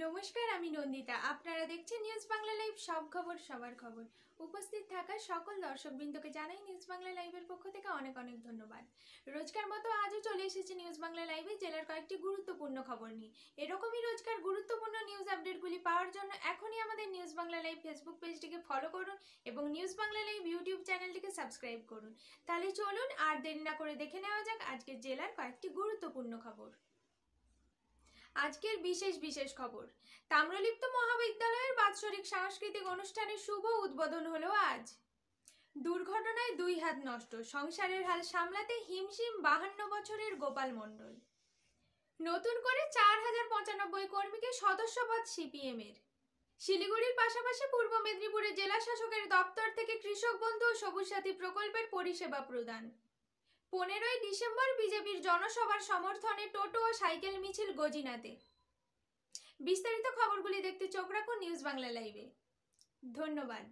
নমস্কার, আমি নন্দিতা। আপনারা দেখছেন নিউজ বাংলা লাইভ, সব খবর সবার খবর। উপস্থিত থাকা সকল দর্শকবৃন্দকে জানাই নিউজ বাংলা লাইভের পক্ষ থেকে অনেক অনেক ধন্যবাদ। রোজকার মতো আজও চলে এসেছে নিউজ বাংলা লাইভে জেলার কয়েকটি গুরুত্বপূর্ণ খবর নিয়ে। এরকমই রোজকার গুরুত্বপূর্ণ নিউজ আপডেটগুলি পাওয়ার জন্য এখনই আমাদের নিউজ বাংলা লাইভ ফেসবুক পেজটিকে ফলো করুন এবং নিউজ বাংলা লাইভ ইউটিউব চ্যানেলটিকে সাবস্ক্রাইব করুন। তাহলে চলুন আর দেরি না করে দেখে নেওয়া যাক আজকের জেলার কয়েকটি গুরুত্বপূর্ণ খবর। আজকের বিশেষ খবর, তাম্রলিপ্ত মহাবিদ্যালয়ের বাৎসরিক সাংস্কৃতিক অনুষ্ঠানের শুভ উদ্বোধন হলো আজ। দুর্ঘটনায় 2 হাত নষ্ট, সংসারের হাল সামলাতে হিমশিম 52 বছরের গোপাল মণ্ডল। নতুন করে 4095 কর্মীকে সদস্যপদ সিপিএম-এর। শিলিগুড়ির পাশাপাশি পূর্ব মেদিনীপুরে জেলা শাসকের দপ্তর থেকে কৃষক বন্ধু ও সবুজ সাথী প্রকল্পের পরিষেবা প্রদান। 15ই ডিসেম্বর বিজেপির জনসভার সমর্থনে টোটো ও সাইকেল মিছিল গজিনাতে। বিস্তারিত খবরগুলি দেখতে চোখ রাখুন নিউজ বাংলা লাইভে। ধন্যবাদ।